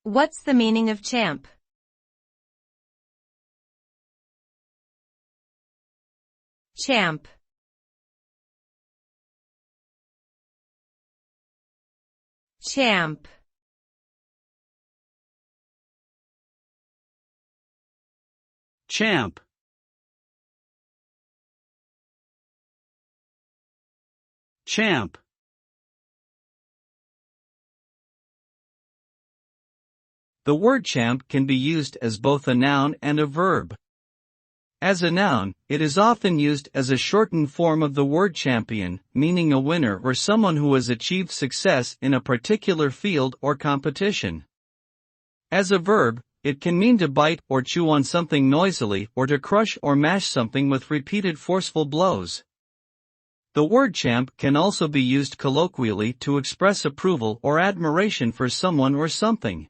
What's the meaning of champ? Champ. Champ. Champ. Champ. The word champ can be used as both a noun and a verb. As a noun, it is often used as a shortened form of the word champion, meaning a winner or someone who has achieved success in a particular field or competition. As a verb, it can mean to bite or chew on something noisily or to crush or mash something with repeated forceful blows. The word champ can also be used colloquially to express approval or admiration for someone or something.